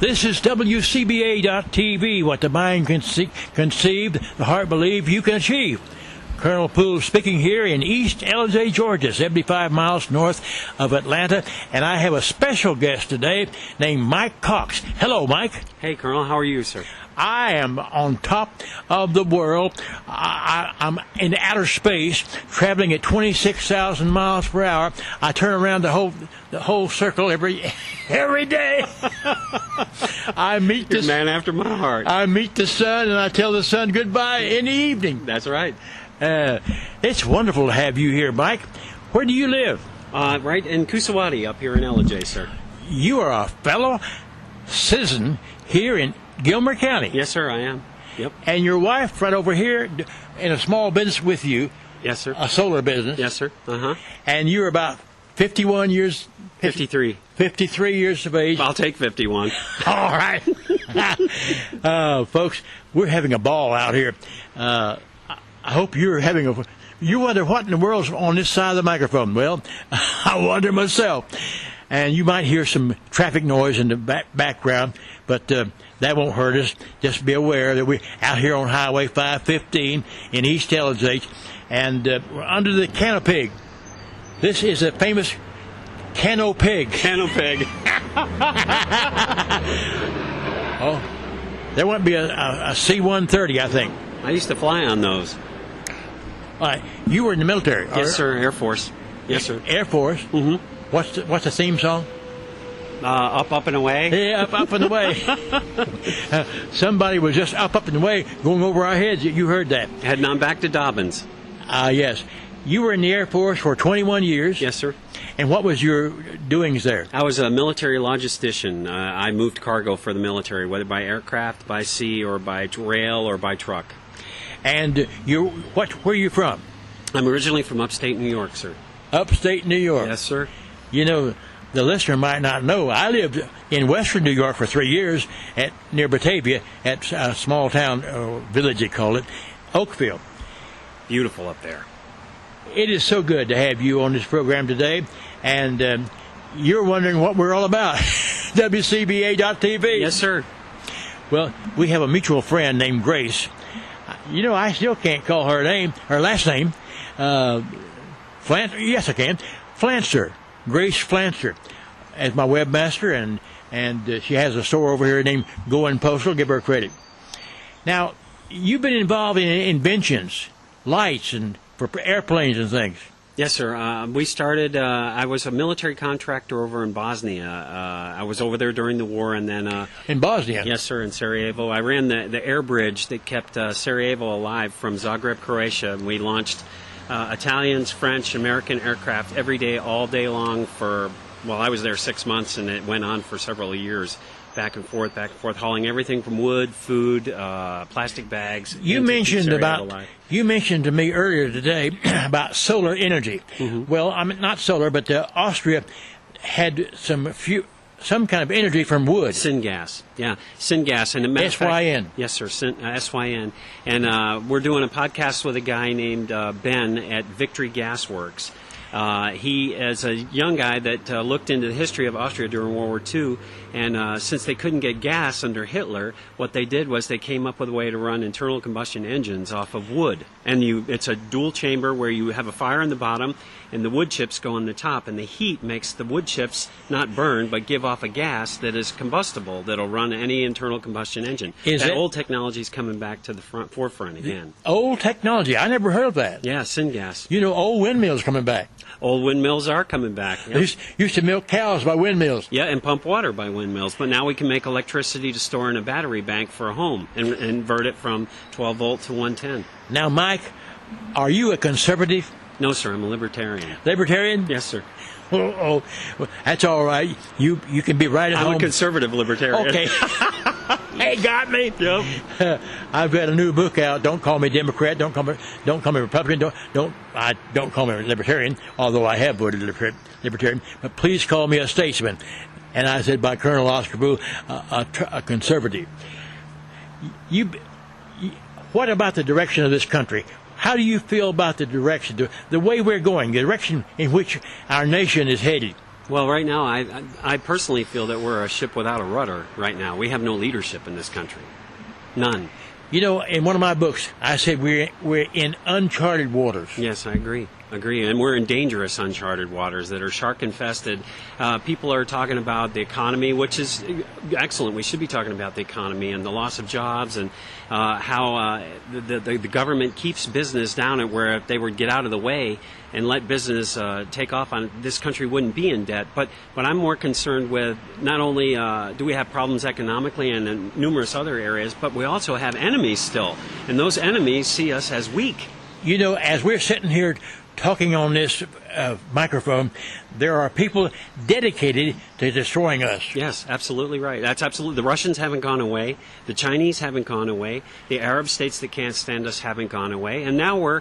This is WCBA.TV. What the mind conceived, the heart believed, you can achieve. Colonel Poole speaking here in East Ellijay, Georgia, 75 miles north of Atlanta. And I have a special guest today named Mike Cox. Hello, Mike. Hey, Colonel. How are you, sir? I am on top of the world. I'm in outer space, traveling at 26,000 miles per hour. I turn around the whole circle every day. I meet You're a man after my heart. I meet the sun, and I tell the sun goodbye in the evening. That's right. It's wonderful to have you here, Mike. Where do you live? Right in Kusawati, up here in Ellijay, sir. You are a fellow citizen here in Gilmer County. Yes, sir, I am. Yep. And your wife right over here in a small business with you. Yes, sir. A solar business. Yes, sir. Uh-huh. And you're about 51 years... 53. 53 years of age. I'll take 51. All right. Folks, we're having a ball out here. I hope you're having a... You wonder what in the world's on this side of the microphone. Well, I wonder myself. And you might hear some traffic noise in the background, but that won't hurt us. Just be aware that we're out here on Highway 515 in East Ellijay, and we're under the canopig. This is a famous canopig. Canopig. Oh, there won't be a C-130, I think. I used to fly on those. All right. You were in the military. Yes, sir. Air Force. Yes, sir. Air Force. Mm-hmm. What's the theme song? Up and away. Yeah, up and away. Somebody was just up and away, going over our heads. You heard that. Heading on back to Dobbins. Yes. You were in the Air Force for 21 years. Yes, sir. And what was your doings there? I was a military logistician. I moved cargo for the military, whether by aircraft, by sea, or by rail, or by truck. And where are you from? I'm originally from upstate New York, sir. Upstate New York. Yes, sir. You know, the listener might not know, I lived in western New York for 3 years near Batavia at a small town, village they call it, Oakville. Beautiful up there. It is so good to have you on this program today, and you're wondering what we're all about. WCBA.TV. Yes, sir. Well, we have a mutual friend named Grace. You know, I still can't call her last name. Yes, I can. Flanster. Grace Flanster as my webmaster, and she has a store over here named Going Postal. Give her credit. Now, you've been involved in inventions, lights, and for airplanes and things. Yes, sir. We started, I was a military contractor over in Bosnia. I was over there during the war, and then... in Bosnia? Yes, sir, in Sarajevo. I ran the air bridge that kept Sarajevo alive from Zagreb, Croatia, and we launched Italians, French, American aircraft every day, all day long for, well, I was there 6 months, and it went on for several years, back and forth, hauling everything from wood, food, plastic bags. You mentioned to me earlier today about solar energy. Mm-hmm. Well, I mean, not solar, but Austria had some kind of energy from wood. Syngas. Yeah, syngas. And S-Y-N. Yes, sir, S-Y-N. And we're doing a podcast with a guy named Ben at Victory Gas Works. He is a young guy that looked into the history of Austria during World War II, and since they couldn't get gas under Hitler, what they did was they came up with a way to run internal combustion engines off of wood. And it's a dual chamber where you have a fire in the bottom, and the wood chips go on the top, and the heat makes the wood chips not burn, but give off a gas that is combustible, that'll run any internal combustion engine. Old technology is coming back to the forefront again. Old technology? I never heard of that. Yeah, syngas. You know, old windmills coming back. Old windmills are coming back. Yep. They used to milk cows by windmills. Yeah, and pump water by windmills. But now we can make electricity to store in a battery bank for a home and invert it from 12 volt to 110. Now, Mike, are you a conservative? No, sir. I'm a libertarian. Libertarian? Yes, sir. Well, that's all right. You can be right at home. I'm a conservative libertarian. Okay. Hey, got me. Yep. I've got a new book out. Don't call me Democrat. Don't call me Republican. Don't call me libertarian. Although I have voted libertarian, but please call me a statesman. And I said by Colonel Oscar Poole, a conservative. What about the direction of this country? How do you feel about the direction, the way we're going, the direction in which our nation is headed? Well, right now, I personally feel that we're a ship without a rudder right now. We have no leadership in this country. None. You know, in one of my books, I said we're in uncharted waters. Yes, I agree. And we're in dangerous uncharted waters that are shark infested. People are talking about the economy, which is excellent. We should be talking about the economy and the loss of jobs and how the government keeps business down at where if they would get out of the way and let business take off on this country wouldn't be in debt. But I'm more concerned with not only do we have problems economically and in numerous other areas, but we also have enemies still. And those enemies see us as weak. You know, as we're sitting here talking on this microphone, there are people dedicated to destroying us. Yes, absolutely right. That's absolutely. The Russians haven't gone away. The Chinese haven't gone away. The Arab states that can't stand us haven't gone away. And now we're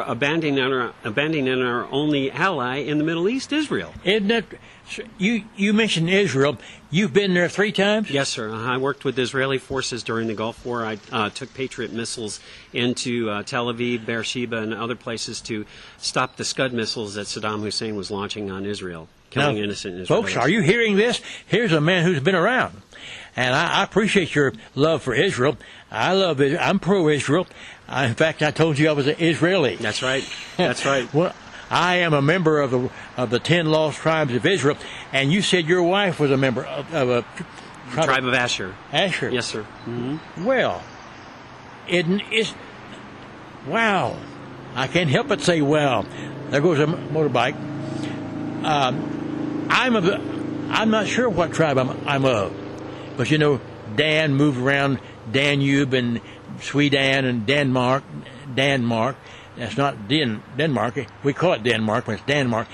abandoning our only ally in the Middle East, Israel. Isn't that, you mentioned Israel. You've been there 3 times? Yes, sir. I worked with Israeli forces during the Gulf War. I took Patriot missiles into Tel Aviv, Beersheba, and other places to stop the Scud missiles that Saddam Hussein was launching on Israel, killing innocent Israelis. Folks, are you hearing this? Here's a man who's been around. And I appreciate your love for Israel. I love it. I'm pro-Israel. In fact, I told you I was an Israeli. That's right. That's right. Well, I am a member of the 10 lost tribes of Israel, and you said your wife was a member of a tribe of Asher. Asher. Yes, sir. Mm-hmm. Well, it's wow. I can't help but say wow. There goes a motorbike. I'm not sure what tribe I'm of, but you know, Dan moved around Danube and Sweden and Denmark. That's not Denmark. We call it Denmark, but it's Denmark.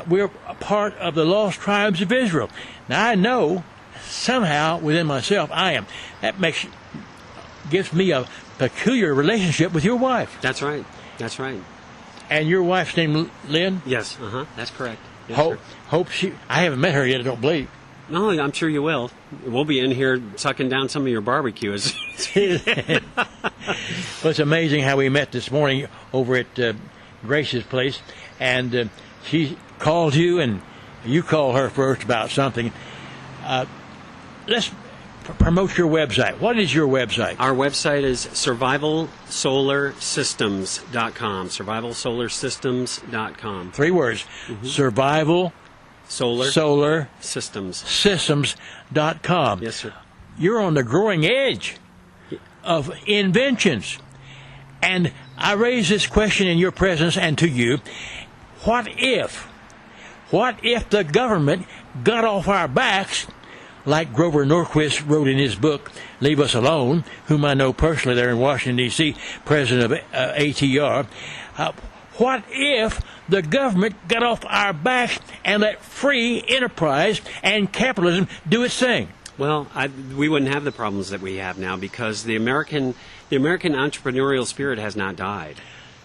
We're a part of the lost tribes of Israel. Now, I know somehow within myself I am. That gives me a peculiar relationship with your wife. That's right. That's right. And your wife's name Lynn? Yes. That's correct. Yes, hope she. I haven't met her yet. I don't believe. No, I'm sure you will. We'll be in here sucking down some of your barbecue. Well, it's amazing how we met this morning over at Grace's place, and she called you, and you called her first about something. Let's promote your website. What is your website? Our website is survivalsolarsystems.com. Survivalsolarsystems.com. 3 words. Mm-hmm. Survival Solar Systems.com. Yes, sir. You're on the growing edge of inventions. And I raise this question in your presence and to you. What if the government got off our backs, like Grover Norquist wrote in his book, Leave Us Alone, whom I know personally there in Washington, D.C., president of ATR. What if the government got off our backs and let free enterprise and capitalism do its thing? Well, we wouldn't have the problems that we have now because the American entrepreneurial spirit has not died.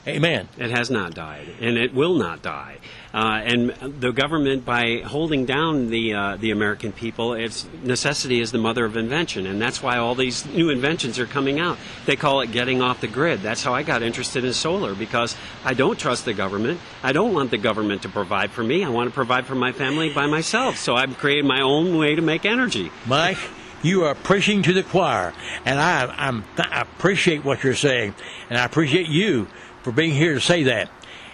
Amen. It has not died, and it will not die. And the government, by holding down the American people, its necessity is the mother of invention, and that's why all these new inventions are coming out. They call it getting off the grid. That's how I got interested in solar, because I don't trust the government. I don't want the government to provide for me. I want to provide for my family by myself. So I've created my own way to make energy. Mike, you are preaching to the choir, and I appreciate what you're saying, and I appreciate you for being here to say that.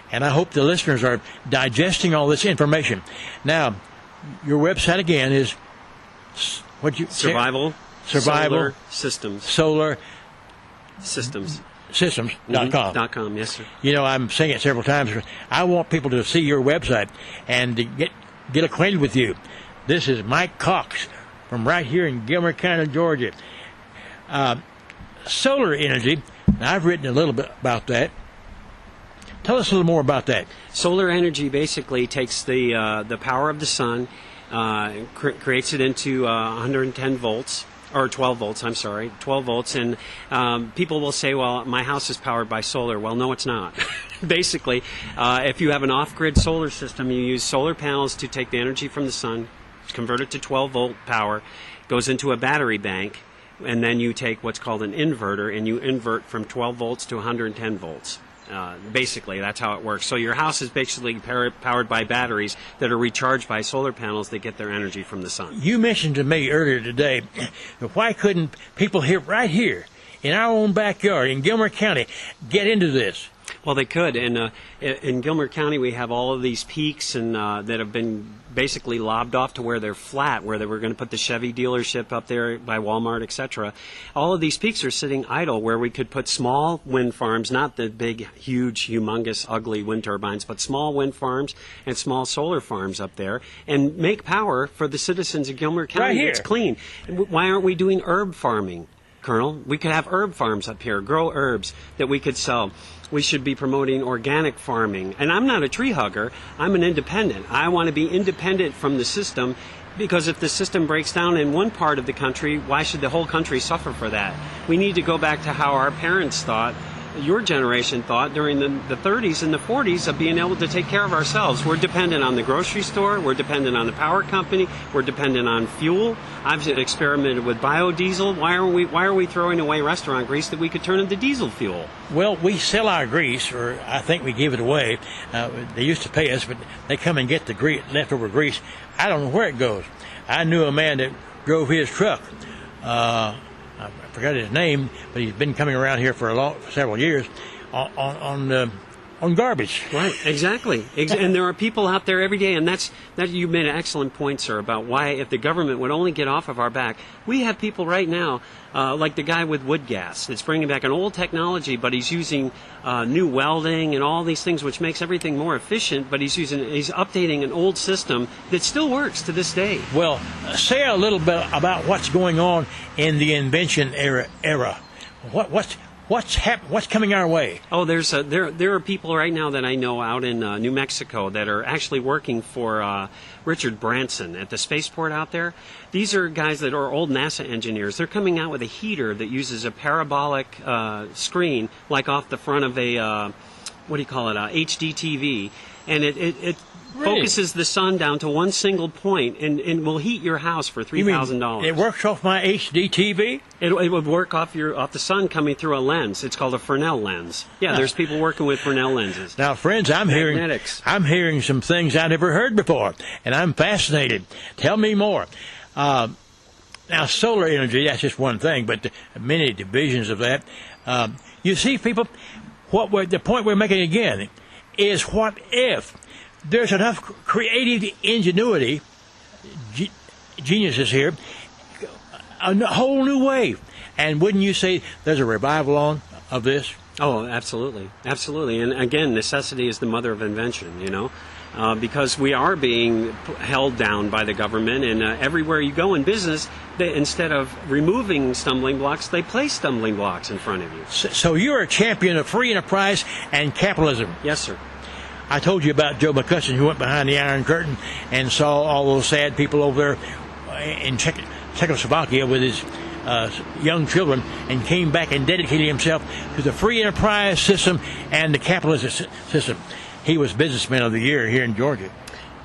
And I hope the listeners are digesting all this information. Now, your website again is Survival Solar Systems. Solar Systems. Systems.com. .com, yes, sir. You know, I'm saying it several times. I want people to see your website and to get acquainted with you. This is Mike Cox from right here in Gilmer County, Georgia. Solar energy, I've written a little bit about that. Tell us a little more about that. Solar energy basically takes the power of the sun, creates it into 110 volts, or 12 volts, 12 volts, and people will say, well, my house is powered by solar. Well, no, it's not. Basically, if you have an off-grid solar system, you use solar panels to take the energy from the sun, convert it to 12-volt power, goes into a battery bank, and then you take what's called an inverter, and you invert from 12 volts to 110 volts. Basically, that's how it works. So your house is basically powered by batteries that are recharged by solar panels that get their energy from the sun. You mentioned to me earlier today, why couldn't people here, right here, in our own backyard, in Gilmer County, get into this? Well, they could. And in Gilmer County, we have all of these peaks and that have been basically lobbed off to where they're flat, where they were going to put the Chevy dealership up there by Walmart, etc. All of these peaks are sitting idle where we could put small wind farms, not the big, huge, humongous, ugly wind turbines, but small wind farms and small solar farms up there and make power for the citizens of Gilmer County. Right here. It's clean. Why aren't we doing herb farming, Colonel? We could have herb farms up here, grow herbs that we could sell. We should be promoting organic farming. And I'm not a tree hugger. I'm an independent. I want to be independent from the system, because if the system breaks down in one part of the country, why should the whole country suffer for that? We need to go back to how our parents thought, your generation thought during the 30s and the 40s, of being able to take care of ourselves. We're dependent on the grocery store. We're dependent on the power company. We're dependent on fuel. I've experimented with biodiesel. Why are we throwing away restaurant grease that we could turn into diesel fuel? Well, we sell our grease, or I think we give it away. They used to pay us, but they come and get the leftover grease. I don't know where it goes. I knew a man that drove his truck. I forgot his name, but he's been coming around here for several years on garbage. Right, exactly. And there are people out there every day, and that you made an excellent point, sir, about why, if the government would only get off of our back. We have people right now, like the guy with wood gas, that's bringing back an old technology, but he's using new welding and all these things, which makes everything more efficient, but he's updating an old system that still works to this day. Well, say a little bit about what's going on in the invention era. What's coming our way? Oh, there are people right now that I know out in New Mexico that are actually working for Richard Branson at the spaceport out there. These are guys that are old NASA engineers. They're coming out with a heater that uses a parabolic screen, like off the front of a HD TV, and it focuses the sun down to one single point and will heat your house for $3,000. It works off my HD TV? It would work off the sun coming through a lens. It's called a Fresnel lens. Yeah, there's people working with Fresnel lenses. Now, friends, I'm hearing some things I never heard before, and I'm fascinated. Tell me more. Now, solar energy, that's just one thing, but many divisions of that. You see, people, the point we're making again is, what if there's enough creative ingenuity, geniuses here, a whole new wave? And wouldn't you say there's a revival of this? Oh, absolutely. Absolutely. And again, necessity is the mother of invention, because we are being held down by the government, and everywhere you go in business, instead of removing stumbling blocks, they place stumbling blocks in front of you. So you're a champion of free enterprise and capitalism. Yes, sir. I told you about Joe McCutcheon, who went behind the Iron Curtain and saw all those sad people over there in Czechoslovakia with his young children, and came back and dedicated himself to the free enterprise system and the capitalist system. He was Businessman of the Year here in Georgia.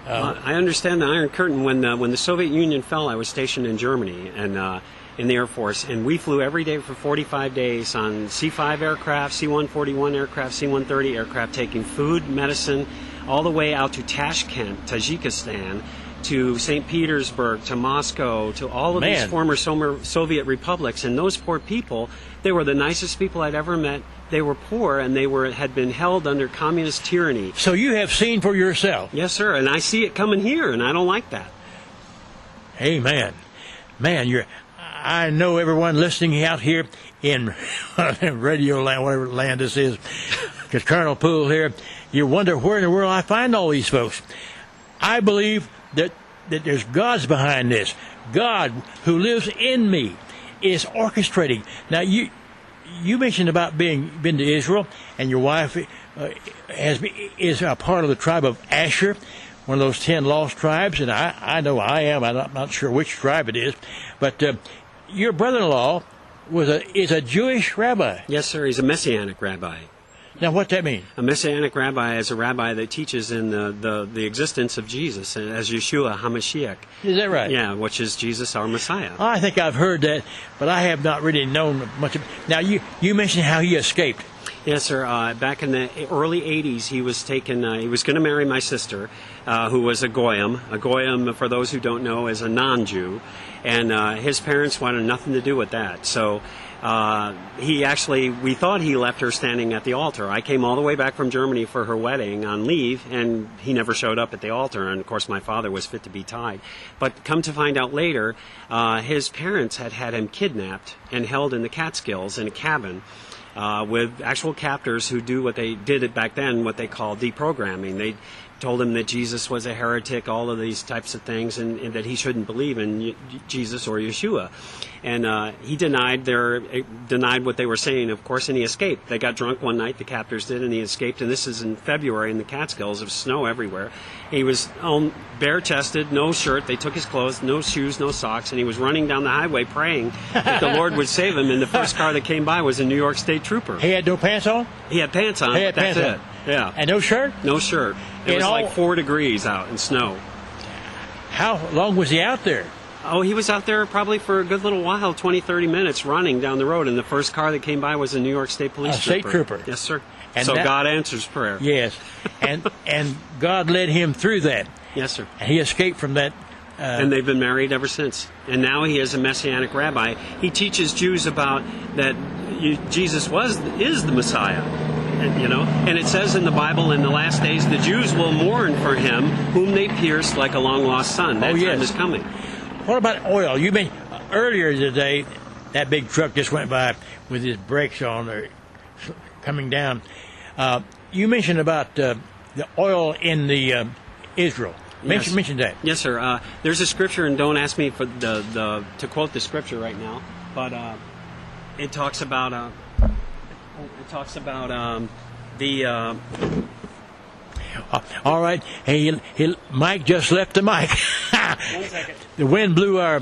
I understand the Iron Curtain. When the Soviet Union fell, I was stationed in Germany and in the Air Force, and we flew every day for 45 days on C-5 aircraft, C-141 aircraft, C-130 aircraft, taking food, medicine, all the way out to Tashkent, Tajikistan, to St. Petersburg, to Moscow, to all of these former Soviet republics. And those poor people, they were the nicest people I'd ever met. They were poor, and they had been held under communist tyranny. So you have seen for yourself? Yes, sir, and I see it coming here, and I don't like that. Amen. Man, I know everyone listening out here in radio land, whatever land this is, because Colonel Poole here, you wonder where in the world I find all these folks. I believe that there's God's behind this. God, who lives in me, is orchestrating. Now, you mentioned about been to Israel, and your wife is a part of the tribe of Asher, one of those 10 lost tribes, and I know I am. I'm not sure which tribe it is, but your brother-in-law is a Jewish rabbi. Yes, sir. He's a Messianic rabbi. Now, what's that mean? A Messianic rabbi is a rabbi that teaches in the existence of Jesus as Yeshua HaMashiach. Is that right? Yeah, which is Jesus, our Messiah. I think I've heard that, but I have not really known much of it. Now, you mentioned how he escaped. Yes, sir. Back in the early 80s, he was taken. He was going to marry my sister, who was a goyim. A goyim, for those who don't know, is a non-Jew, and his parents wanted nothing to do with that. So we thought he left her standing at the altar. I came all the way back from Germany for her wedding on leave, and he never showed up at the altar. And of course, my father was fit to be tied. But come to find out later, his parents had him kidnapped and held in the Catskills in a cabin. With actual captors who do what they did it back then, what they call deprogramming. They told him that Jesus was a heretic, all of these types of things, and that he shouldn't believe in Jesus or Yeshua. And he denied what they were saying, of course, and he escaped. They got drunk one night, the captors did, and he escaped. And this is in February in the Catskills. There was snow everywhere. He was bare-chested, no shirt. They took his clothes, no shoes, no socks, and he was running down the highway praying that the Lord would save him. And the first car that came by was a New York State trooper. He had no pants on? He had pants on. He had that's pants it. on. Yeah. And no shirt? No shirt. It was like 4 degrees out in snow. How long was he out there? Oh, he was out there probably for a good little while, 20, 30 minutes running down the road, and the first car that came by was a New York State police trooper. State trooper. Yes, sir. And so God answers prayer. Yes. And God led him through that. Yes, sir. And he escaped from that. And they've been married ever since. And now he is a Messianic rabbi. He teaches Jews about that Jesus is the Messiah. And it says in the Bible, in the last days, the Jews will mourn for him whom they pierced like a long-lost son. That time is coming. What about oil? You mean earlier today, that big truck just went by with his brakes on or coming down. You mentioned about the oil in the Israel. Yes. Mention that. Yes, sir. There's a scripture, and don't ask me for to quote the scripture right now, but it talks about the. All right. Hey, Mike just left the mic. 1 second. The wind blew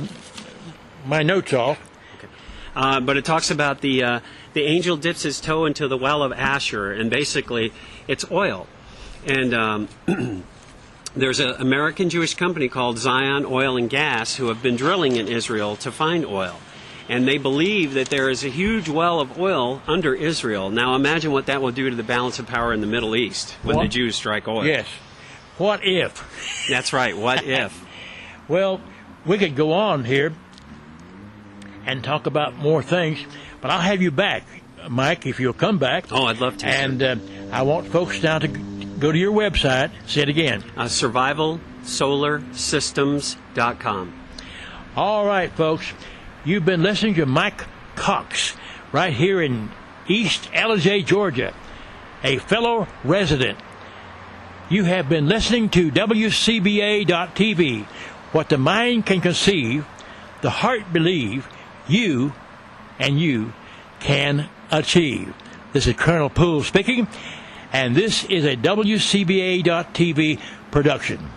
my notes off. Okay. But it talks about the angel dips his toe into the well of Asher, and basically it's oil. And there's an American Jewish company called Zion Oil and Gas who have been drilling in Israel to find oil. And they believe that there is a huge well of oil under Israel. Now imagine what that will do to the balance of power in the Middle East when the Jews strike oil. Yes. What if? That's right. What if? Well, we could go on here and talk about more things, but I'll have you back, Mike, if you'll come back. Oh, I'd love to. And I want folks now to go to your website. Say it again. SurvivalSolarSystems.com. All right, folks. You've been listening to Mike Cox right here in East Alizé, Georgia, a fellow resident. You have been listening to WCBA.TV. What the mind can conceive, the heart believe, you can achieve. This is Colonel Poole speaking, and this is a WCBA.TV production.